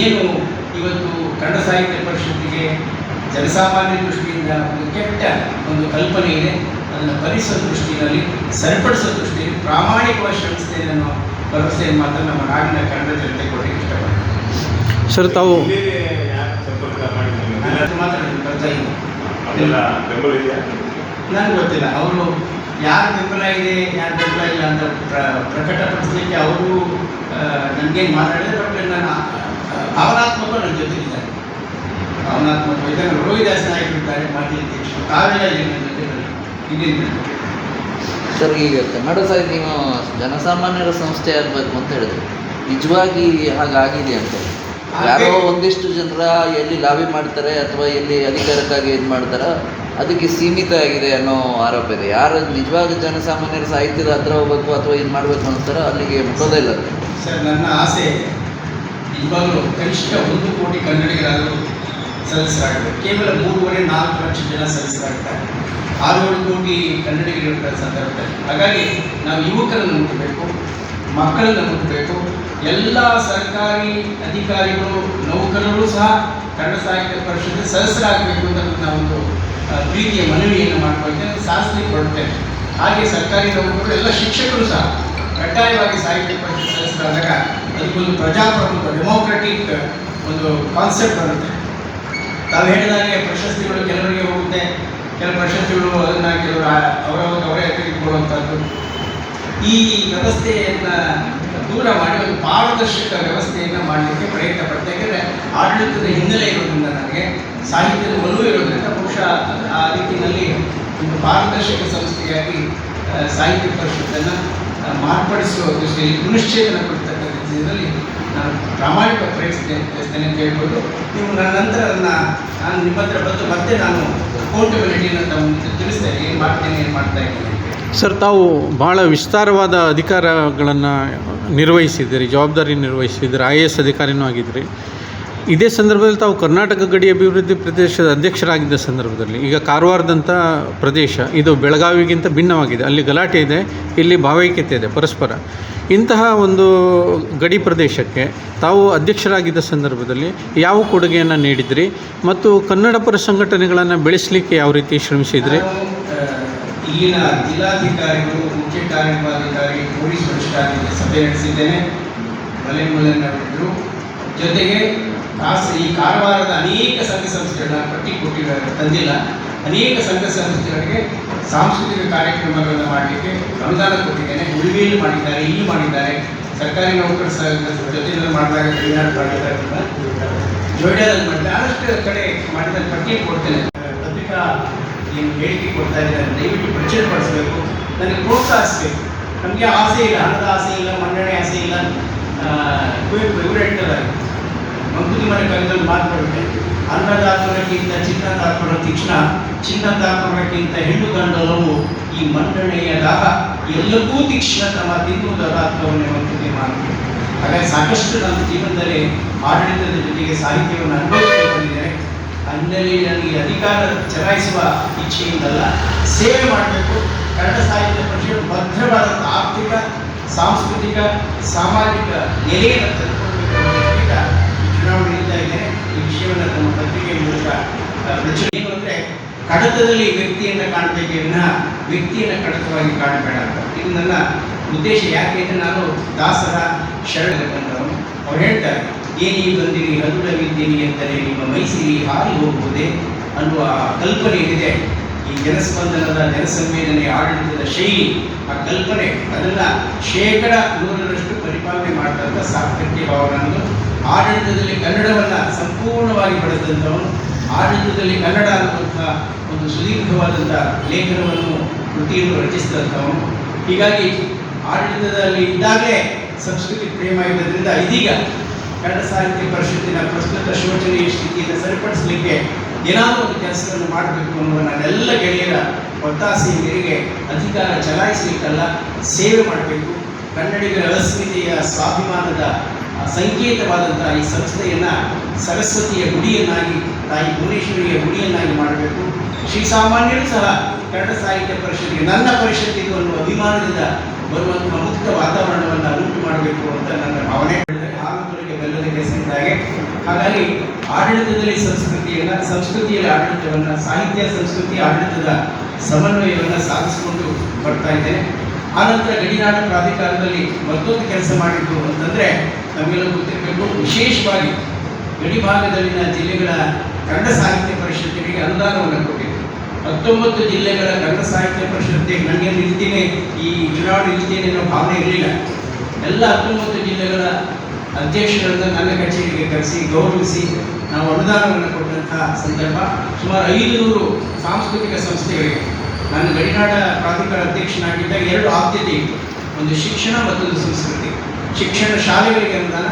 ಏನು ಇವತ್ತು ಕನ್ನಡ ಸಾಹಿತ್ಯ ಪರಿಷತ್ತಿಗೆ ಜನಸಾಮಾನ್ಯ ದೃಷ್ಟಿಯಿಂದ ಒಂದು ಕೆಟ್ಟ ಒಂದು ಕಲ್ಪನೆ ಇದೆ, ಅದನ್ನು ಪರಿಸೋ ದೃಷ್ಟಿಯಲ್ಲಿ ಸರಿಪಡಿಸೋ ದೃಷ್ಟಿಯಲ್ಲಿ ಪ್ರಾಮಾಣಿಕವಾಗಿ ಶ್ರಮಿಸ್ತೇನೆ ಅನ್ನೋ ಭರವಸೆಯನ್ನು ಮಾತ್ರ ನಮ್ಮ ನಾಡಿನ ಕನ್ನಡ ಜನತೆ ಕೊಡಲಿಕ್ಕೆ ಇಷ್ಟಪಡ್ತೀನಿ. ಸರ್, ತಾವು ಬರ್ತಾ ನನಗೆ ಗೊತ್ತಿಲ್ಲ ಅವರು ಯಾರು ಬೆಂಬಲ ಇದೆ ಯಾರು ಬೆಂಬಲ ಇಲ್ಲ ಅಂತ ಪ್ರಕಟಪಡಿಸಲಿಕ್ಕೆ ಅವರು ನನಗೇನು ಮಾತಾಡಿದರೆ, ಬಟ್ ನನ್ನ ಭಾವನಾತ್ಮಕ ನನ್ನ ಜೊತೆಗಿದ್ದಾರೆ. ಭಾವನಾತ್ಮಕ ಇದನ್ನು ರೋಹಿದಾಸ್ ನಾಯಕರು ಇದ್ದಾರೆ, ಮಾಜಿ ಅಧ್ಯಕ್ಷರು, ತಾವೆಲ್ಲ ಇದೆ ನನ್ನ ಜೊತೆಗಳಲ್ಲಿ ಇದ್ದೀನಿ. ಸರ್, ಈಗ ಕನ್ನಡ ಸಾಹಿತ್ಯ ನೀವು ಜನಸಾಮಾನ್ಯರ ಸಂಸ್ಥೆ ಆಗಬೇಕು ಅಂತ ಹೇಳಿದ್ರು, ನಿಜವಾಗಿ ಹಾಗಾಗಿದೆ ಅಂತ ಯಾರೋ ಒಂದಿಷ್ಟು ಜನರ ಎಲ್ಲಿ ಲಾಬಿ ಮಾಡ್ತಾರೆ ಅಥವಾ ಎಲ್ಲಿ ಅಧಿಕಾರಕ್ಕಾಗಿ ಇದು ಮಾಡ್ತಾರೋ ಅದಕ್ಕೆ ಸೀಮಿತ ಆಗಿದೆ ಅನ್ನೋ ಆರೋಪ ಇದೆ. ಯಾರು ನಿಜವಾಗಿ ಜನಸಾಮಾನ್ಯರ ಸಾಹಿತ್ಯದ ಹತ್ರ ಹೋಗ್ಬೇಕು ಅಥವಾ ಇದು ಮಾಡಬೇಕು ಅಂತಾರೋ ಅಲ್ಲಿಗೆ ಮುಟ್ಟೋದೇ ಇಲ್ಲ. ಸರ್, ನನ್ನ ಆಸೆ ಇವಾಗಲೂ ಕನಿಷ್ಠ 1 ಕೋಟಿ ಕನ್ನಡಿಗರಾದರೂ ಸದಸ್ಯರಾಗಬೇಕು. ಕೇವಲ 3.5-4 ಲಕ್ಷ ಜನ ಸದಸ್ಯರಾಗ್ತಾರೆ, 6-7 ಕೋಟಿ ಕನ್ನಡಿಗರಿರುವ ಸಂದರ್ಭದಲ್ಲಿ. ಹಾಗಾಗಿ ನಾವು ಯುವಕರನ್ನು ಮುಟ್ಟಬೇಕು, ಮಕ್ಕಳನ್ನು ಮುಟ್ಟಬೇಕು. ಎಲ್ಲ ಸರ್ಕಾರಿ ಅಧಿಕಾರಿಗಳು ನೌಕರರು ಸಹ ಕನ್ನಡ ಸಾಹಿತ್ಯ ಪರಿಷತ್ ಸದಸ್ಯರಾಗಬೇಕು ಅಂತ ನಾವೊಂದು ಪ್ರೀತಿಯ ಮನವಿಯನ್ನು ಮಾಡ್ಕೊಳ್ತೇನೆ, ಸಾಧಿಸಲಿಕ್ಕೆ ಹೊರಡ್ತೇನೆ. ಹಾಗೆ ಸರ್ಕಾರಿ ನೌಕರರು ಎಲ್ಲ ಶಿಕ್ಷಕರು ಸಹ ಕಡ್ಡಾಯವಾಗಿ ಸಾಹಿತ್ಯ ಪರಿಷತ್ ಸದಸ್ಯರಾದಾಗ ಅದಕ್ಕೊಂದು ಪ್ರಜಾಪ್ರಭುತ್ವ ಡೆಮೋಕ್ರೆಟಿಕ್ ಒಂದು ಕಾನ್ಸೆಪ್ಟ್ ಬರುತ್ತೆ. ತಾವು ಹೇಳಿದಾಗೆ ಪ್ರಶಸ್ತಿಗಳು ಕೆಲವರಿಗೆ ಹೋಗುತ್ತೆ, ಕೆಲವು ಪ್ರಶಸ್ತಿಗಳು ಅದನ್ನು ಕೆಲವರು ಅವರೇ ತೆಗೆದುಕೊಳ್ಳುವಂಥದ್ದು. ಈ ವ್ಯವಸ್ಥೆಯನ್ನು ದೂರ ಮಾಡಿ ಒಂದು ಪಾರದರ್ಶಕ ವ್ಯವಸ್ಥೆಯನ್ನು ಮಾಡಲಿಕ್ಕೆ ಪ್ರಯತ್ನ ಪಡ್ತಾ. ಯಾಕೆಂದರೆ ಆಡಳಿತದ ಹಿನ್ನೆಲೆ ಇರೋದ್ರಿಂದ, ನನಗೆ ಸಾಹಿತ್ಯದ ಒಲವು ಇರೋದ್ರಿಂದ ಬಹುಶಃ ಆ ರೀತಿಯಲ್ಲಿ ಒಂದು ಪಾರದರ್ಶಕ ಸಂಸ್ಥೆಯಾಗಿ ಸಾಹಿತ್ಯ ಪರಿಷತ್ತನ್ನು ಮಾರ್ಪಡಿಸುವ ದೃಷ್ಟಿಯಲ್ಲಿ ಪುನಶ್ಚೇತನ ಕೊಡ್ತಕ್ಕಂಥ ಇದರಲ್ಲಿ ನಾನು ಪ್ರಾಮಾಣಿಕ ಪ್ರಯತ್ನಿಸ್ತೇನೆ ಅಂತ ಹೇಳ್ಬೋದು. ನೀವು ನನ್ನ ನಂತರ ನಾನು ನಿಮ್ಮ ಹತ್ರ ಬಂದು ಮತ್ತೆ ನಾನು ಅಕೌಂಟಬಿಲಿಟಿಯನ್ನು ತಮ್ಮ ತಿಳಿಸ್ತೇನೆ, ಏನು ಮಾಡ್ತೇನೆ, ಏನು ಮಾಡ್ತಾ ಇದ್ದೇನೆ. ಸರ್, ತಾವು ಭಾಳ ವಿಸ್ತಾರವಾದ ಅಧಿಕಾರಗಳನ್ನು ನಿರ್ವಹಿಸಿದ್ದೀರಿ, ಜವಾಬ್ದಾರಿ ನಿರ್ವಹಿಸಿದ್ದೀರಿ, IAS ಅಧಿಕಾರಿನೂ ಆಗಿದ್ದಿರಿ. ಇದೇ ಸಂದರ್ಭದಲ್ಲಿ ತಾವು ಕರ್ನಾಟಕ ಗಡಿ ಅಭಿವೃದ್ಧಿ ಪ್ರದೇಶದ ಅಧ್ಯಕ್ಷರಾಗಿದ್ದ ಸಂದರ್ಭದಲ್ಲಿ ಈಗ ಕಾರವಾರದಂಥ ಪ್ರದೇಶ ಇದು ಬೆಳಗಾವಿಗಿಂತ ಭಿನ್ನವಾಗಿದೆ, ಅಲ್ಲಿ ಗಲಾಟೆ ಇದೆ, ಇಲ್ಲಿ ಭಾವೈಕ್ಯತೆ ಇದೆ ಪರಸ್ಪರ. ಇಂತಹ ಒಂದು ಗಡಿ ಪ್ರದೇಶಕ್ಕೆ ತಾವು ಅಧ್ಯಕ್ಷರಾಗಿದ್ದ ಸಂದರ್ಭದಲ್ಲಿ ಯಾವ ಕೊಡುಗೆಯನ್ನು ನೀಡಿದ್ರಿ ಮತ್ತು ಕನ್ನಡ ಪರ ಸಂಘಟನೆಗಳನ್ನು ಬೆಳೆಸಲಿಕ್ಕೆ ಯಾವ ರೀತಿ ಶ್ರಮಿಸಿದ್ರಿ? ಇಲ್ಲಿನ ಜಿಲ್ಲಾಧಿಕಾರಿಗಳು, ಮುಖ್ಯ ಕಾರ್ಯನಿರ್ವಹಣಾಧಿಕಾರಿ, ಪೊಲೀಸ್ ವರಿಷ್ಠಾಧಿಕಾರಿ ಸಭೆ ನಡೆಸಿದ್ದೇನೆ, ಮಲೆಮೂಲನವರಿದ್ದರು. ಜೊತೆಗೆ ಈ ಕಾರವಾರದ ಅನೇಕ ಸಂಘ ಸಂಸ್ಥೆಗಳನ್ನ ಪಟ್ಟಿ ತಂದಿಲ್ಲ, ಅನೇಕ ಸಂಘ ಸಂಸ್ಥೆಗಳಿಗೆ ಸಾಂಸ್ಕೃತಿಕ ಕಾರ್ಯಕ್ರಮಗಳನ್ನು ಮಾಡಲಿಕ್ಕೆ ಅನುದಾನ ಕೊಟ್ಟಿದ್ದೇನೆ. ಉಳಿವೆಯಲ್ಲಿ ಮಾಡಿದ್ದಾರೆ, ಇಲ್ಲಿ ಮಾಡಿದ್ದಾರೆ, ಸರ್ಕಾರಿ ನೌಕರ ಜೊತೆಯಲ್ಲಿ ಮಾಡಿದಾಗ ಗಡಿನಾಡು ಮಾಡಿದ್ದಾರೆ, ಜೋಯ್ಡಾದಲ್ಲಿ ಮಾಡಿದ್ದಾರೆ, ಆದಷ್ಟು ಕಡೆ ಮಾಡಿದ ಪಟ್ಟಿ ಕೊಡ್ತೇನೆ. ಪತ್ರಿಕಾ ಏನು ಹೇಳಿಕೆ ಕೊಡ್ತಾ ಇದ್ದಾರೆ ದಯವಿಟ್ಟು ಪ್ರಚುರಪಡಿಸಬೇಕು, ನನಗೆ ಪ್ರೋತ್ಸಾಹಿಸಬೇಕು. ನಮಗೆ ಆಸೆ ಇಲ್ಲ, ಹಣದ ಆಸೆ ಇಲ್ಲ, ಮನ್ನಣೆ ಆಸೆ ಇಲ್ಲ. ಕುವೆಂಪು ಇವರು ಹೇಳ್ತಾರೆ, ಮಂಕುತಿ ಮನೆ ಕವಿದಲ್ಲಿ ಮಾತನಾಡುತ್ತೆ, ಅನ್ನದಾತ್ಮಕ್ಕಿಂತ ಚಿನ್ನದಾತ್ಮನ ತೀಕ್ಷ್ಣ, ಚಿನ್ನದಾತ್ಮಕ್ಕಿಂತ ಹೆಣ್ಣು ಗಂಡಲವು ಈ ಮನ್ನಣೆಯ ದಾಹ, ಎಲ್ಲಕ್ಕೂ ತೀಕ್ಷ್ಣತಮ ತಿನ್ನುವುದಾತ್ಮವನ್ನೇ ಮಂಕುತಿ ಮಾಡ್ತೀವಿ. ಹಾಗಾಗಿ ಸಾಕಷ್ಟು ನನ್ನ ಜೀವನದಲ್ಲಿ ಆಡಳಿತದ ಜೊತೆಗೆ ಸಾಹಿತ್ಯವನ್ನು ಅನುಭವಿಸಿಕೊಂಡಿದ್ದೇನೆ. ಅನ್ನಲ್ಲಿ ನನಗೆ ಅಧಿಕಾರ ಚಲಾಯಿಸುವ ಇಚ್ಛೆಯಿಂದಲ್ಲ, ಸೇವೆ ಮಾಡಬೇಕು. ಕನ್ನಡ ಸಾಹಿತ್ಯ ಪರಿಷತ್ ಭದ್ರವಾದಂಥ ಆರ್ಥಿಕ, ಸಾಂಸ್ಕೃತಿಕ, ಸಾಮಾಜಿಕ ನೆಲೆಯನ್ನು ತಂದುಕೊಳ್ಬೇಕು. ಚುನಾವಣೆಯಿಂದ ಇದ್ದೇನೆ. ಈ ವಿಷಯವನ್ನು ತಮ್ಮ ಪತ್ರಿಕೆ ಮೂಲಕ ಏನು ಅಂದರೆ, ಕಡತದಲ್ಲಿ ವ್ಯಕ್ತಿಯನ್ನು ಕಾಣಬೇಕೇ ವಿನಃ ವ್ಯಕ್ತಿಯನ್ನು ಕಡತವಾಗಿ ಕಾಣಬೇಡ ಅಂತ. ಇದು ನನ್ನ ಉದ್ದೇಶ. ಯಾಕೆ ಅಂದರೆ ನಾನು ದಾಸರ ಶರಣರು ಅವ್ರು ಹೇಳ್ತಾರೆ, ಏನಿ ಬಂದಿರಿ ಹದುಳವಿದ್ದೀನಿ ಎಂದರೆ ನಿಮ್ಮ ಮೈಸಿರಿ ಹಾರಿ ಹೋಗುವುದೇ ಅನ್ನುವ ಕಲ್ಪನೆ ಏನಿದೆ, ಈ ಜನಸ್ಪಂದನದ ಜನಸಂವೇದನೆಯ ಆಡಳಿತದ ಶೈಲಿ, ಆ ಕಲ್ಪನೆ ಅದನ್ನು 100% ಪರಿಪಾಲನೆ ಮಾಡಿದಂಥ ಸಾರ್ಥಕ್ಯ ಭಾವನನ್ನು, ಆಡಳಿತದಲ್ಲಿ ಕನ್ನಡವನ್ನು ಸಂಪೂರ್ಣವಾಗಿ ಬಳಸಿದಂಥವನು, ಆಡಳಿತದಲ್ಲಿ ಕನ್ನಡ ಅನ್ನುವಂಥ ಒಂದು ಸುದೀರ್ಘವಾದಂಥ ಲೇಖನವನ್ನು, ಕೃತಿಯನ್ನು ರಚಿಸಿದಂಥವನು. ಹೀಗಾಗಿ ಆಡಳಿತದಲ್ಲಿ ಇದ್ದಾಗಲೇ ಸಂಸ್ಕೃತಿ ಪ್ರೇಮ ಇರೋದ್ರಿಂದ ಇದೀಗ ಕನ್ನಡ ಸಾಹಿತ್ಯ ಪರಿಷತ್ತಿನ ಪ್ರಸ್ತುತ ಶೋಚನೀಯ ಸ್ಥಿತಿಯನ್ನು ಸರಿಪಡಿಸಲಿಕ್ಕೆ ಏನಾದರೂ ಒಂದು ಕೆಲಸವನ್ನು ಮಾಡಬೇಕು ಅನ್ನುವ ನನ್ನೆಲ್ಲ ಗೆಳೆಯರ ಒತ್ತಾಸೆಯ ಮೇರೆಗೆ ಅಧಿಕಾರ ಚಲಾಯಿಸಲಿಕ್ಕಲ್ಲ, ಸೇವೆ ಮಾಡಬೇಕು. ಕನ್ನಡಿಗರ ಅಸ್ಮಿತೆಯ ಸ್ವಾಭಿಮಾನದ ಸಂಕೇತವಾದಂಥ ಈ ಸಂಸ್ಥೆಯನ್ನು ಸರಸ್ವತಿಯ ಗುಡಿಯನ್ನಾಗಿ, ತಾಯಿ ಭುವನೇಶ್ವರಿಯ ಗುಡಿಯನ್ನಾಗಿ ಮಾಡಬೇಕು. ಶ್ರೀಸಾಮಾನ್ಯರು ಸಹ ಕನ್ನಡ ಸಾಹಿತ್ಯ ಪರಿಷತ್ತಿಗೆ ನನ್ನ ಪರಿಷತ್ತಿಗೂ ಅನ್ನುವ ಅಭಿಮಾನದಿಂದ ಬರುವಂತಹ ಮುಕ್ತ ವಾತಾವರಣವನ್ನು ಉಂಟು ಮಾಡಬೇಕು ಅಂತ ನನ್ನ ಭಾವನೆ. ಹಾಲುಗಳಿಗೆ ಬೆಲ್ಲದ ಕೆಸರಿದ್ದಾಗೆ. ಹಾಗಾಗಿ ಆಡಳಿತದಲ್ಲಿ ಸಂಸ್ಕೃತಿಯಲ್ಲಿ ಆಡಳಿತವನ್ನು, ಸಾಹಿತ್ಯ ಸಂಸ್ಕೃತಿ ಆಡಳಿತದ ಸಮನ್ವಯವನ್ನು ಸಾಧಿಸಿಕೊಂಡು ಬರ್ತಾ ಇದ್ದೇನೆ. ಆನಂತರ ಗಡಿನಾಡ ಪ್ರಾಧಿಕಾರದಲ್ಲಿ ಮತ್ತೊಂದು ಕೆಲಸ ಮಾಡಿದ್ದು ಅಂತಂದರೆ, ನಮಗೆಲ್ಲ ಗೊತ್ತಿರಬೇಕು, ವಿಶೇಷವಾಗಿ ಗಡಿ ಭಾಗದಲ್ಲಿನ ಜಿಲ್ಲೆಗಳ ಕನ್ನಡ ಸಾಹಿತ್ಯ ಪರಿಷತ್ತಿಗೆ ಅನುದಾನವನ್ನು ಕೊಟ್ಟಿದೆ. 19 ಜಿಲ್ಲೆಗಳ ಕನ್ನಡ ಸಾಹಿತ್ಯ ಪರಿಷತ್ತಿಗೆ ನನಗೆ ನಿಲ್ತೀನಿ, ಈ ಚುನಾವಣೆ ನಿಲ್ತೀನಿ ಅನ್ನೋ ಭಾವನೆ ಇರಲಿಲ್ಲ. ಎಲ್ಲ 19 ಜಿಲ್ಲೆಗಳ ಅಧ್ಯಕ್ಷರನ್ನು ನನ್ನ ಕಚೇರಿಗೆ ಕರೆಸಿ ಗೌರವಿಸಿ ನಾವು ಅನುದಾನವನ್ನು ಕೊಟ್ಟಂತಹ ಸಂದರ್ಭ. ಸುಮಾರು 500 ಸಾಂಸ್ಕೃತಿಕ ಸಂಸ್ಥೆಗಳಿಗೆ ನಾನು ಗಡಿನಾಡ ಪ್ರಾಧಿಕಾರ ಅಧ್ಯಕ್ಷನಾಗಿದ್ದಾಗ 2 ಆದ್ಯತೆ ಇತ್ತು. ಒಂದು ಶಿಕ್ಷಣ, ಮತ್ತೊಂದು ಸಂಸ್ಕೃತಿ. ಶಿಕ್ಷಣ ಶಾಲೆಗಳಿಗೆ ಅನುದಾನ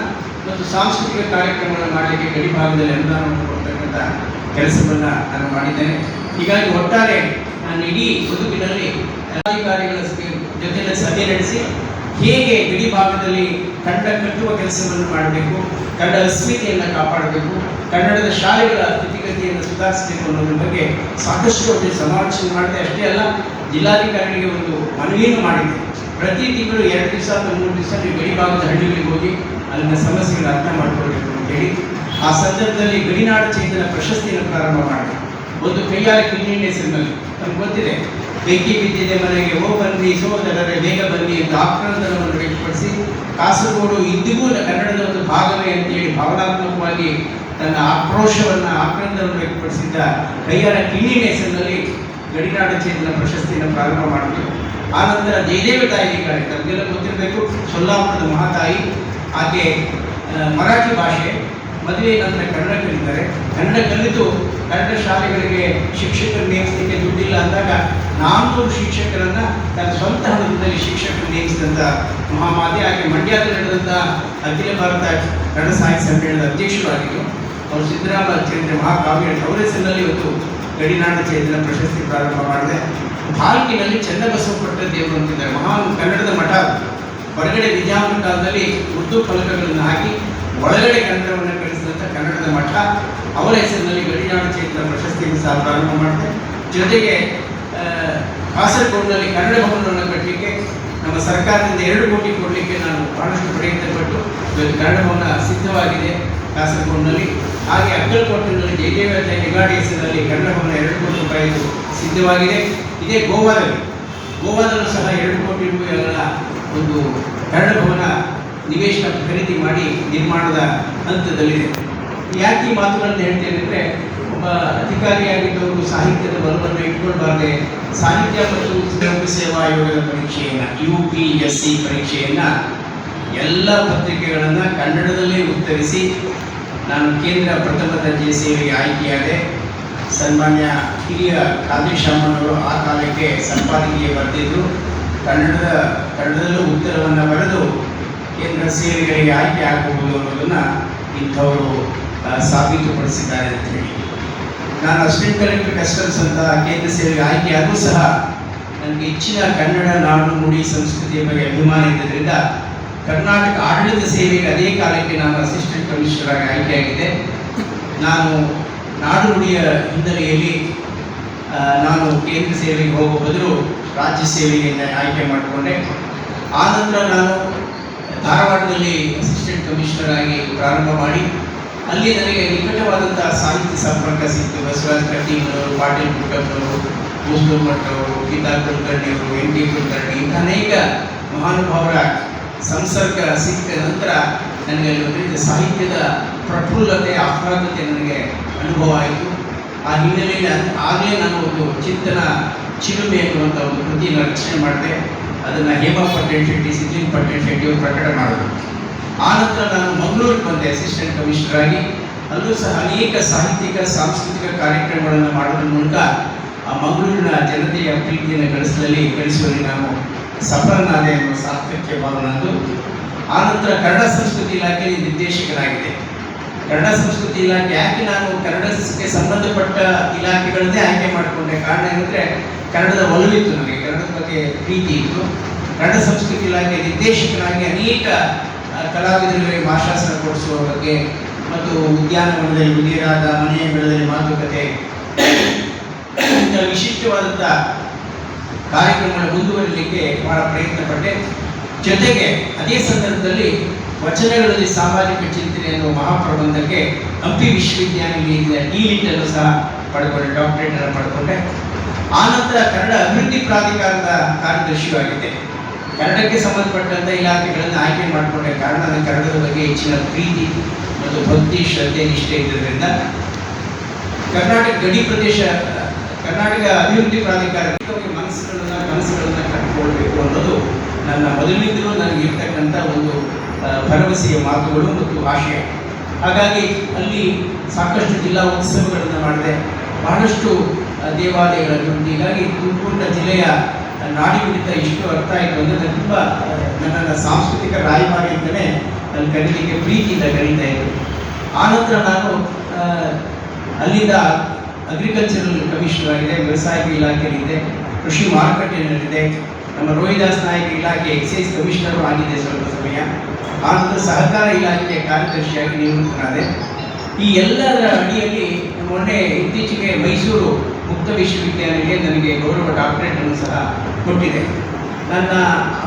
ಮತ್ತು ಸಾಂಸ್ಕೃತಿಕ ಕಾರ್ಯಕ್ರಮಗಳನ್ನು ಮಾಡಲಿಕ್ಕೆ ಗಡಿ ಭಾಗದಲ್ಲಿ ಅನುದಾನವನ್ನು ಕೊಡ್ತಕ್ಕಂಥ ಕೆಲಸವನ್ನು ನಾನು ಮಾಡಿದ್ದೇನೆ. ಹೀಗಾಗಿ ಒಟ್ಟಾರೆ ನಾನು ಇಡೀ ಬದುಕಿನಲ್ಲಿ ಅಧಿಕಾರಿಗಳ ಜೊತೆ ಸಭೆ ನಡೆಸಿ ಹೇಗೆ ಗಡಿ ಭಾಗದಲ್ಲಿ ಕನ್ನಡ ಕಟ್ಟುವ ಕೆಲಸವನ್ನು ಮಾಡಬೇಕು, ಕನ್ನಡ ಅಸ್ಮಿತೆಯನ್ನು ಕಾಪಾಡಬೇಕು, ಕನ್ನಡದ ಶಾಲೆಗಳ ಸ್ಥಿತಿಗತಿಯನ್ನು ಸುಧಾರಿಸಬೇಕು ಅನ್ನೋದ್ರ ಬಗ್ಗೆ ಸಾಕಷ್ಟು ಅವರಿಗೆ ಸಮಾಲೋಚನೆ ಮಾಡಿದೆ. ಅಷ್ಟೇ ಅಲ್ಲ, ಜಿಲ್ಲಾಧಿಕಾರಿಗಳಿಗೆ ಒಂದು ಮನವಿಯನ್ನು ಮಾಡಿದೆ. ಪ್ರತಿ ತಿಂಗಳು 2 ದಿವಸ ಅಥವಾ 3 ದಿವಸ ನೀವು ಗಡಿ ಭಾಗದ ಹಳ್ಳಿಗಳಿಗೆ ಹೋಗಿ ಅಲ್ಲಿನ ಸಮಸ್ಯೆಗಳ ಅರ್ಥ ಮಾಡಿಕೊಳ್ಬೇಕು ಅಂತೇಳಿ ಆ ಸಂದರ್ಭದಲ್ಲಿ ಗಡಿನಾಡ ಚೇತನ ಪ್ರಶಸ್ತಿಯನ್ನು ಪ್ರಾರಂಭ ಮಾಡಿದೆ. ಒಂದು ಕೈಯಾರೆ ಕ್ಲೀನಿಂಗ್ ಹೆಸರಿನಲ್ಲಿ ನಮ್ಗೆ ಗೊತ್ತಿದೆ, ಬೆಂಕಿ ಬಿದ್ದಿದೆ ಮನೆಗೆ, ಓ ಬನ್ನಿ ಸೋದರರೇ ಬೇಗ ಬನ್ನಿ ಅಂತ ಆಕ್ರಂದನವನ್ನು ವ್ಯಕ್ತಪಡಿಸಿ, ಕಾಸರಗೋಡು ಇಂದಿಗೂ ಕನ್ನಡದ ಒಂದು ಭಾಗವೇ ಅಂತೇಳಿ ಭಾವನಾತ್ಮಕವಾಗಿ ತನ್ನ ಆಕ್ರಂದನವನ್ನು ವ್ಯಕ್ತಪಡಿಸಿದ್ದ ಕೈಯಾರ ಕ್ಲೀನಿಂಗ್ ಹೆಸರಿನಲ್ಲಿ ಗಡಿನಾಡ ಚೇತನ ಪ್ರಶಸ್ತಿಯನ್ನು ಪ್ರಾರಂಭ ಮಾಡಿದ್ರು. ಆನಂತರ ಜಯದೇವ ತಾಯಿಗಾರಿ ನಮಗೆಲ್ಲ ಗೊತ್ತಿರಬೇಕು, ಸೊಲ್ಲಾಪುರದ ಮಹಾತಾಯಿ. ಆಕೆ ಮರಾಠಿ ಭಾಷೆ, ಮದುವೆ ನಂತರ ಕನ್ನಡ ಕಲಿತಾರೆ. ಕನ್ನಡ ಕಲಿತು ಕನ್ನಡ ಶಾಲೆಗಳಿಗೆ ಶಿಕ್ಷಕರು ನೇಮಿಸಲಿಕ್ಕೆ ದುಡ್ಡಿಲ್ಲ ಅಂದಾಗ 400 ಶಿಕ್ಷಕರನ್ನು ತನ್ನ ಸ್ವಂತ ಹಣದಲ್ಲಿ ಶಿಕ್ಷಕರು ನೇಮಿಸಿದಂಥ ಮಹಾಮಾತೆ. ಆಕೆ ಮಂಡ್ಯದಲ್ಲಿ ನಡೆದಂಥ ಅಖಿಲ ಭಾರತ ಕನ್ನಡ ಸಾಹಿತ್ಯ ಸಮ್ಮೇಳನದ ಅಧ್ಯಕ್ಷರಾಗಿದ್ದರು. ಅವರು ಸಿದ್ದರಾಮಚಂದ್ರ ಮಹಾಕಾವ್ಯ ಅವರ ಹೆಸರಿನಲ್ಲಿ ಇವತ್ತು ಗಡಿನಾಡ ಚೇತನ ಪ್ರಶಸ್ತಿ ಪ್ರಾರಂಭ ಮಾಡಿದೆ. ತಾಲೂಕಿನಲ್ಲಿ ಚನ್ನಬಸವ ಪಟ್ಟದೇವರು ಅಂತಿದ್ದಾರೆ, ಮಹಾನ್ ಕನ್ನಡದ ಮಠ. ಹೊರಗಡೆ ವಿಜಯಪುರ ಕಾಲದಲ್ಲಿ ಉರ್ದು ಫಲಕಗಳನ್ನು ಹಾಕಿ ಒಳಗಡೆ ಕನ್ನಡವನ್ನು ಕಲಿಸಿದಂಥ ಕನ್ನಡದ ಮಠ. ಅವರ ಹೆಸರಿನಲ್ಲಿ ಗಡಿನಾಡ ಚೇತನ ಪ್ರಶಸ್ತಿಯನ್ನು ಸಹ ಪ್ರಾರಂಭ ಮಾಡಿದೆ. ಜೊತೆಗೆ ಕಾಸರಗೋಡಿನಲ್ಲಿ ಕನ್ನಡ ಭವನವನ್ನು ಕಟ್ಟಲಿಕ್ಕೆ ನಮ್ಮ ಸರ್ಕಾರದಿಂದ 2 ಕೋಟಿ ಕೊಡಲಿಕ್ಕೆ ನಾನು ಬಹಳಷ್ಟು ಪ್ರಯತ್ನ ಪಟ್ಟು ಇವತ್ತು ಕನ್ನಡ ಭವನ ಸಿದ್ಧವಾಗಿದೆ ಕಾಸರಗೋಡಿನಲ್ಲಿ. ಹಾಗೆ ಅಕ್ಕಲಕೋಟೆಯಲ್ಲಿ ಜಯದೇವ ನಿಗಾಡಿ ಹೆಸರಿನಲ್ಲಿ ಕನ್ನಡ ಭವನ 2 ಕೋಟಿ ರೂಪಾಯಿದು ಸಿದ್ಧವಾಗಿದೆ. ಇದೇ ಗೋವಾದಲ್ಲೂ ಸಹ 2 ಕೋಟಿ ರೂಪಾಯಿಗಳ ಒಂದು ಕನ್ನಡ ಭವನ ನಿವೇಶನ ಖರೀದಿ ಮಾಡಿ ನಿರ್ಮಾಣದ ಹಂತದಲ್ಲಿದೆ. ಯಾಕೆ ಈ ಮಾತುಗಳನ್ನು ಹೇಳ್ತೇನೆ ಅಂದರೆ, ಒಬ್ಬ ಅಧಿಕಾರಿಯಾಗಿದ್ದವರು ಸಾಹಿತ್ಯದ ಬಲವನ್ನು ಇಟ್ಕೊಳ್ಬಾರ್ದೆ. ಸಾಹಿತ್ಯ ಮತ್ತು ಲೋಕ ಸೇವಾ ಆಯೋಗದ ಪರೀಕ್ಷೆಯನ್ನು, UPSC ಪರೀಕ್ಷೆಯನ್ನು ಎಲ್ಲ ಪತ್ರಿಕೆಗಳನ್ನು ಕನ್ನಡದಲ್ಲೇ ಉತ್ತರಿಸಿ ನಾನು ಕೇಂದ್ರ ಪ್ರಥಮ ದರ್ಜೆ ಸೇವೆಗೆ ಆಯ್ಕೆಯಾದೆ. ಸನ್ಮಾನ್ಯ ಹಿರಿಯ ಕಾಂತೇಶಮ್ಮನವರು ಆ ಕಾಲಕ್ಕೆ ಸಂಪಾದಕೀಯ ಬರೆದಿದ್ದರು. ಕನ್ನಡದಲ್ಲೂ ಉತ್ತರವನ್ನು ಬರೆದು ಕೇಂದ್ರ ಸೇವೆಗಳಿಗೆ ಆಯ್ಕೆ ಆಗಬಹುದು ಅನ್ನೋದನ್ನು ಇಂಥವರು ಸಾಬೀತುಪಡಿಸಿದ್ದಾರೆ ಅಂತೇಳಿ. ನಾನು ಅಸಿಸ್ಟೆಂಟ್ ಕಲೆಕ್ಟರ್ ಕಸ್ಟಮ್ಸ್ ಅಂತ ಕೇಂದ್ರ ಸೇವೆಗೆ ಆಯ್ಕೆಯಾದರೂ ಸಹ ನನಗೆ ಹೆಚ್ಚಿನ ಕನ್ನಡ ನಾಡು ನುಡಿ ಸಂಸ್ಕೃತಿಯ ಬಗ್ಗೆ ಅಭಿಮಾನ ಇದ್ದರಿಂದ ಕರ್ನಾಟಕ ಆಡಳಿತ ಸೇವೆಗೆ ಅದೇ ಕಾಲಕ್ಕೆ ನಾನು ಅಸಿಸ್ಟೆಂಟ್ ಕಮಿಷನರ್ ಆಗಿ ಆಯ್ಕೆಯಾಗಿದೆ. ನಾನು ನಾಡು ನುಡಿಯ ಹಿನ್ನೆಲೆಯಲ್ಲಿ ನಾನು ಕೇಂದ್ರ ಸೇವೆಗೆ ಹೋಗುವ ಬದಲು ರಾಜ್ಯ ಸೇವೆಗೆ ಆಯ್ಕೆ ಮಾಡಿಕೊಂಡೆ. ಆನಂತರ ನಾನು ಧಾರವಾಡದಲ್ಲಿ ಅಸಿಸ್ಟೆಂಟ್ ಕಮಿಷನರ್ ಆಗಿ ಪ್ರಾರಂಭ ಮಾಡಿ ಅಲ್ಲಿ ನನಗೆ ನಿಕಟವಾದಂಥ ಸಾಹಿತ್ಯ ಸಂಪರ್ಕ ಸಿಕ್ತು. ಬಸವರಾಜ ಕಟ್ಟೀಮನವರು, ಪಾಟೀಲ್ ಪುಟ್ಟಪ್ಪನವರು, ಮುಸ್ಲಿಂ ಭಟ್ಟವರು, ಗೀತಾ ಕುಲಕರ್ಣಿಯವರು, NT ಕುಲಕರ್ಣಿ, ಇಂಥ ಅನೇಕ ಮಹಾನುಭಾವರ ಸಂಸರ್ಗ ಸಿಕ್ಕ ನಂತರ ನನಗೆ ಅಲ್ಲಿ ಒಂದು ರೀತಿಯ ಸಾಹಿತ್ಯದ ಪ್ರಫುಲ್ಲತೆ, ಆಹ್ಲಾದತೆ ನನಗೆ ಅನುಭವ ಆಯಿತು. ಆ ಹಿನ್ನೆಲೆಯಲ್ಲಿ ಆಗಲೇ ನಾನು ಒಂದು ಚಿಂತನ ಚಿಲುಮೆ ಎನ್ನುವಂಥ ಒಂದು ಕೃತಿಯನ್ನು ರಚನೆ ಮಾಡಿದೆ. ಅದನ್ನು ಹೇಮಾ ಪಟ್ಟಣ ಶೆಟ್ಟಿ, ಸಿದ್ಲಿನ್ ಪಟ್ಟಣ ಶೆಟ್ಟಿಯವರು ಪ್ರಕಟ ಮಾಡಿದರು. ಆನಂತರ ನಾನು ಮಂಗಳೂರಿಗೆ ಬಂದೆ ಅಸಿಸ್ಟೆಂಟ್ ಕಮಿಷನರ್ ಆಗಿ. ಅಲ್ಲೂ ಸಹ ಅನೇಕ ಸಾಹಿತ್ಯಿಕ ಸಾಂಸ್ಕೃತಿಕ ಕಾರ್ಯಕ್ರಮಗಳನ್ನು ಮಾಡೋದ್ರ ಮೂಲಕ ಆ ಮಂಗಳೂರಿನ ಜನತೆಯ ಪ್ರೀತಿಯನ್ನು ಗಳಿಸುವಲ್ಲಿ ನಾನು ಸಫಲನಾದೆ ಎನ್ನುವ ಸಾರ್ಥಕ್ಯ ಭಾವ ನಂದು. ಆನಂತರ ಕನ್ನಡ ಸಂಸ್ಕೃತಿ ಇಲಾಖೆಯಲ್ಲಿ ನಿರ್ದೇಶಕನಾಗಿದೆ. ಕನ್ನಡ ಸಂಸ್ಕೃತಿ ಇಲಾಖೆ ಯಾಕೆ ನಾನು ಕನ್ನಡಕ್ಕೆ ಸಂಬಂಧಪಟ್ಟ ಇಲಾಖೆಗಳನ್ನೇ ಆಯ್ಕೆ ಮಾಡಿಕೊಂಡೆ, ಕಾರಣ ಏನಂದರೆ ಕನ್ನಡದ ಒಲವಿತ್ತು, ನನಗೆ ಕನ್ನಡದ ಬಗ್ಗೆ ಪ್ರೀತಿ ಇತ್ತು. ಕನ್ನಡ ಸಂಸ್ಕೃತಿ ಇಲಾಖೆ ನಿರ್ದೇಶಕನಾಗಿ ಅನೇಕ ಕಲಾವಿದರಿಗೆ ಭಾಷಾಸನ ಕೊಡಿಸುವ ಬಗ್ಗೆ ಮತ್ತು ಉದ್ಯಾನವನದಲ್ಲಿ ಉದಿರಾದ ಮನೆಯ ಬೆಳೆದಲ್ಲಿ ಮಾತುಕತೆ, ವಿಶಿಷ್ಟವಾದಂಥ ಕಾರ್ಯಕ್ರಮಗಳ ಮುಂದುವರಿಲಿಕ್ಕೆ ಬಹಳ ಪ್ರಯತ್ನ ಪಟ್ಟೆ. ಜೊತೆಗೆ ಅದೇ ಸಂದರ್ಭದಲ್ಲಿ ವಚನಗಳಲ್ಲಿ ಸಾಮಾಜಿಕ ಚಿಂತನೆ ಎನ್ನುವ ಮಹಾಪ್ರಬಂಧಕ್ಕೆ ಹಂಪಿ ವಿಶ್ವವಿದ್ಯಾನಿಲಯದಿಂದ ಡಿಲಿಟ್ ಅನ್ನು ಸಹ ಪಡ್ಕೊಂಡೆ, ಡಾಕ್ಟರೇಟ್ ಅನ್ನು ಪಡ್ಕೊಂಡೆ. ಆನಂತರ ಕನ್ನಡ ಅಭಿವೃದ್ಧಿ ಪ್ರಾಧಿಕಾರದ ಕಾರ್ಯದರ್ಶಿಯೂ ಆಗಿದೆ. ಕನ್ನಡಕ್ಕೆ ಸಂಬಂಧಪಟ್ಟಂಥ ಇಲಾಖೆಗಳನ್ನು ಆಯ್ಕೆ ಮಾಡಿಕೊಂಡೆ. ಕಾರಣ ನನ್ನ ಕನ್ನಡದ ಬಗ್ಗೆ ಹೆಚ್ಚಿನ ಪ್ರೀತಿ ಮತ್ತು ಭಕ್ತಿ, ಶ್ರದ್ಧೆ, ನಿಷ್ಠೆ ಇದ್ದಿದ್ದರಿಂದ ಕರ್ನಾಟಕ ಗಡಿ ಪ್ರದೇಶ ಕರ್ನಾಟಕ ಅಭಿವೃದ್ಧಿ ಪ್ರಾಧಿಕಾರ ಕನಸುಗಳನ್ನು ಕಟ್ಟಿಕೊಳ್ಬೇಕು ಅನ್ನೋದು ನನ್ನ ಮೊದಲಿನಿಂದಲೂ ನನಗೆ ಇರ್ತಕ್ಕಂಥ ಒಂದು ಭರವಸೆಯ ಮಾತುಗಳು ಮತ್ತು ಆಶಯ. ಹಾಗಾಗಿ ಅಲ್ಲಿ ಸಾಕಷ್ಟು ಜಿಲ್ಲಾ ಉತ್ಸವಗಳನ್ನು ಮಾಡಿದೆ, ಬಹಳಷ್ಟು ದೇವಾಲಯಗಳ ಅಭಿವೃದ್ಧಿ. ಹೀಗಾಗಿ ತುಮಕೂರಿನ ಜಿಲ್ಲೆಯ ನಾಡಿಮಿಡಿತ ಇಷ್ಟು ಅರ್ಥ ಆಯಿತು ಅಂದರೆ ನಾನು ತುಂಬ ನನ್ನನ್ನು ಸಾಂಸ್ಕೃತಿಕ ರಾಯಭಾರಿ ಅಂತಲೇ ಅಲ್ಲಿ ಕರೀಲಿಕ್ಕೆ ಪ್ರೀತಿಯಿಂದ ಕರೀತಾ ಇದ್ದರು. ಆನಂತರ ನಾನು ಅಲ್ಲಿಂದ ಅಗ್ರಿಕಲ್ಚರಲ್ ಕಮಿಷನರ್ ಆಗಿದೆ, ವ್ಯವಸಾಯಿಕ ಇಲಾಖೆಯಲ್ಲಿದೆ, ಕೃಷಿ ಮಾರುಕಟ್ಟೆಯಲ್ಲಿದೆ. ನಮ್ಮ ರೋಹಿದಾಸ್ ನಾಯಕ ಇಲಾಖೆ ಎಕ್ಸೈಸ್ ಕಮಿಷನರು ಆಗಿದೆ ಸ್ವಲ್ಪ ಸಮಯ. ಆನಂತರ ಸಹಕಾರ ಇಲಾಖೆಯ ಕಾರ್ಯದರ್ಶಿಯಾಗಿ ನಿವೃತ್ತನಾದೆ. ಈ ಎಲ್ಲದರ ಅಡಿಯಲ್ಲಿ ಮೊನ್ನೆ ಇತ್ತೀಚೆಗೆ ಮೈಸೂರು ಮುಕ್ತ ವಿಶ್ವವಿದ್ಯಾನಿಲಯ ನನಗೆ ಗೌರವ ಡಾಕ್ಟರೇಟನ್ನು ಸಹ ಕೊಟ್ಟಿದೆ. ನನ್ನ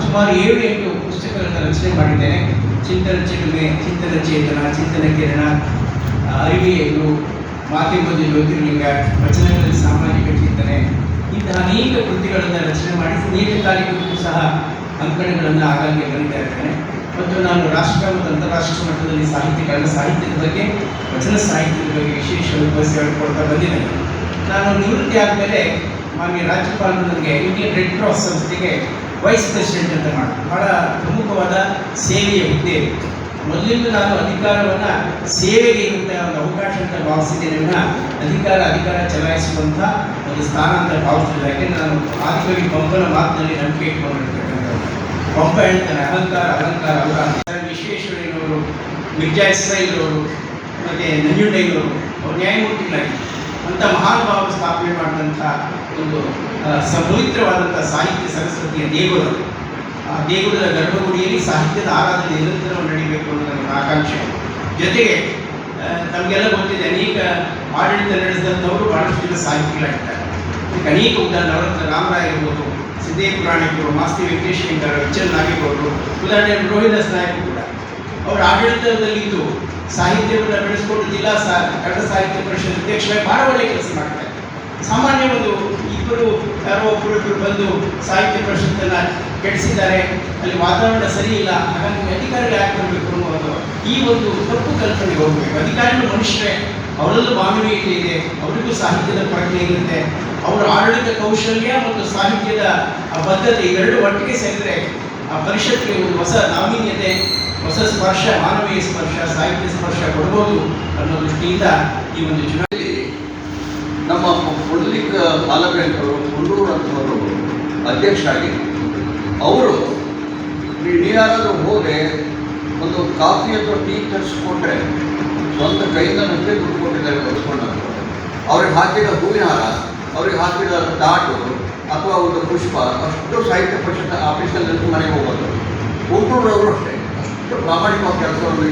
ಸುಮಾರು 7-8 ಪುಸ್ತಕಗಳನ್ನು ರಚನೆ ಮಾಡಿದ್ದೇನೆ. ಚಿಂತನ ಚಿಲುಮೆ, ಚಿಂತನ ಚೇತನ, ಚಿಂತನ ಕಿರಣ, ಅರಿವಿಯಲು, ಮಾತಿಂಬದ ಜ್ಯೋತಿರ್ಲಿಂಗ, ವಚನಗಳಲ್ಲಿ ಸಾಮಾಜಿಕ ಚಿಂತನೆ, ಇಂತಹ ಅನೇಕ ಕೃತಿಗಳನ್ನು ರಚನೆ ಮಾಡಿ ನಿಯತಕಾಲಿಕಕ್ಕೂ ಸಹ ಅಂಕಣಗಳನ್ನು ಆಗಾಗ್ಗೆ ಬರೀತಾ ಇರ್ತೇನೆ. ಮತ್ತು ನಾನು ರಾಷ್ಟ್ರ ಮತ್ತು ಅಂತಾರಾಷ್ಟ್ರೀಯ ಮಟ್ಟದಲ್ಲಿ ಸಾಹಿತ್ಯಗಳ ಸಾಹಿತ್ಯದ ಬಗ್ಗೆ, ವಚನ ಸಾಹಿತ್ಯದ ಬಗ್ಗೆ ವಿಶೇಷ ವಿಮರ್ಶೆ ಹೇಳಿಕೊಡ್ತಾ ಬಂದಿದ್ದೇನೆ. ನಾನು ನಿವೃತ್ತಿ ಆದಮೇಲೆ ಮಾನ್ಯ ರಾಜ್ಯಪಾಲರು ನನಗೆ ಇಂಡಿಯನ್ ರೆಡ್ ಕ್ರಾಸ್ ಸಂಸ್ಥೆಗೆ ವೈಸ್ ಪ್ರೆಸಿಡೆಂಟ್ ಅಂತ ಮಾಡಿ ಬಹಳ ಪ್ರಮುಖವಾದ ಸೇವೆಯ ಹುದ್ದೆ. ಮೊದಲಿಂದ ನಾನು ಅಧಿಕಾರವನ್ನು ಸೇವೆಗೆ ಇರುವಂಥ ಒಂದು ಅವಕಾಶ ಅಂತ ಭಾವಿಸಿದ್ದೇನೆ. ಅಧಿಕಾರ ಚಲಾಯಿಸುವಂಥ ಒಂದು ಸ್ಥಾನ ಅಂತ ಭಾವಿಸಿಲ್ಲ. ಯಾಕೆಂದರೆ ನಾನು ಆದಿಕವಿ ಪಂಪನ ಮಾತಿನಲ್ಲಿ ನಂಬಿಕೆ ಇಟ್ಕೊಂಡಿರ್ತಕ್ಕಂಥದ್ದು. ಪಂಪ ಹೇಳ್ತಾನೆ, ಅಹಂಕಾರ ಅವರ ವಿಶ್ವೇಶ್ವರಯ್ಯನವರು, ಮಿರ್ಜಾ ಇಸ್ರಾಯಿಲ್ರವರು ಮತ್ತು ನಂಜುಂಡಯ್ಯನವರು ಅವ್ರು ನ್ಯಾಯಮೂರ್ತಿಗಳಾಗಿ ಅಂಥ ಮಹಾನುಭಾವ ಸ್ಥಾಪನೆ ಮಾಡಿದಂಥ ಒಂದು ಪವಿತ್ರವಾದಂಥ ಸಾಹಿತ್ಯ ಸರಸ್ವತಿಯ ದೇಗುಲ. ಆ ದೇಗುಲದ ಗರ್ಭಗುಡಿಯಲ್ಲಿ ಸಾಹಿತ್ಯದ ಆರಾಧನೆ ನಿರಂತರವಾಗಿ ನಡೀಬೇಕು ಅನ್ನೋದು ನನ್ನ ಆಕಾಂಕ್ಷೆ. ಜೊತೆಗೆ ನಮಗೆಲ್ಲ ಗೊತ್ತಿದೆ, ಅನೇಕ ಆಡಳಿತ ನಡೆಸಿದಂಥವರು ಬಹಳಷ್ಟು ಜನ ಸಾಹಿತಿಗಳಾಗಿದ್ದಾರೆ. ಅನೇಕ ನವರತ್ನ ರಾಮರಾಯ ಇರ್ಬೋದು, ಸಿದ್ದೇ ಪುರಾಣಿಕರು, ಮಾಸ್ತಿ ವೆಂಕಟೇಶ್ವರ, ಎಚ್.ಎಲ್. ನಾಗೇಗೌಡರು, ಉದಾಹರಣೆ ರೋಹಿದಾಸ್ ನಾಯಕ್ ಕೂಡ ಅವರ ಆಡಳಿತದಲ್ಲಿದ್ದು ಸಾಹಿತ್ಯವನ್ನು ಬೆಳೆಸ್ಕೊಂಡು ಜಿಲ್ಲಾ ಕನ್ನಡ ಸಾಹಿತ್ಯ ಪರಿಷತ್ ಅಧ್ಯಕ್ಷರಾಗಿ ಬಹಳ ಒಳ್ಳೆಯ ಕೆಲಸ ಮಾಡ್ತಾರೆ. ಸಾಮಾನ್ಯ ಒಂದು ಯಾರೋ ಒಬ್ಬರು ಬಂದು ಸಾಹಿತ್ಯ ಪರಿಷತ್ತನ್ನು ಕೆಡಿಸಿದ್ದಾರೆ, ಅಲ್ಲಿ ವಾತಾವರಣ ಸರಿ ಇಲ್ಲ, ಹಾಗಾಗಿ ಅಧಿಕಾರಿಗಳು ಯಾಕೆ ಬರಬೇಕು ಅನ್ನೋದು ಈ ಒಂದು ತಪ್ಪು ಕಲ್ಪನೆಗೆ ಹೋಗಬೇಕು. ಅಧಿಕಾರಿಗಳು ಮನುಷ್ಯರೇ, ಅವರಲ್ಲೂ ಮಾನವೀಯತೆ ಇದೆ, ಅವರಿಗೂ ಸಾಹಿತ್ಯದ ಪ್ರಜ್ಞೆ ಇರುತ್ತೆ. ಅವರ ಆಡಳಿತ ಕೌಶಲ್ಯ ಮತ್ತು ಸಾಹಿತ್ಯದ ಬದ್ಧತೆ ಇವೆರಡು ಒಟ್ಟಿಗೆ ಸೇರಿದರೆ ಆ ಪರಿಷತ್ಗೆ ಒಂದು ಹೊಸ ನಾವೀನ್ಯತೆ, ಹೊಸ ಸ್ಪರ್ಶ, ಮಾನವೀಯ ಸ್ಪರ್ಶ, ಸಾಹಿತ್ಯ ಸ್ಪರ್ಶ ಕೊಡ್ಬೋದು ಅನ್ನೋ ದೃಷ್ಟಿಯಿಂದ ಈ ಒಂದು ಚುನಾವಣೆ ನಮ್ಮ ಪುಂಡಲಿಕ ಬಾಲಬೇಂದ್ರವರು ಮುಳ್ಳೂರಂಥವರು ಅಧ್ಯಕ್ಷರಾಗಿದ್ದರು. ಅವರು ನೀವ್ಯಾರಾದರೂ ಹೋದರೆ ಒಂದು ಕಾಫಿ ಅಥವಾ ಟೀ ತರಿಸ್ಕೊಂಡ್ರೆ ಸ್ವಂತ ಕೈಯಿಂದ ನುಗ್ಗೆ ದುಡ್ಡು ಕೊಟ್ಟಿದ್ದಾರೆ ತರಿಸ್ಕೊಂಡು. ಅವ್ರಿಗೆ ಹಾಕಿದ ಹೂವಿನ ಹಾರ, ಅವ್ರಿಗೆ ಹಾಕಿದ ದಾಟು ಅಥವಾ ಒಂದು ಪುಷ್ಪ ಅಷ್ಟು ಸಾಹಿತ್ಯ ಪರಿಷತ್ ಆಫೀಸಲ್ಲಿ ಮನೆಗೆ ಹೋಗೋದು. ಗುಂಟೂರವರು ಅಷ್ಟೇ ಅಷ್ಟು ಪ್ರಾಮಾಣಿಕವಾಗಿ ಕೆಲಸವನ್ನು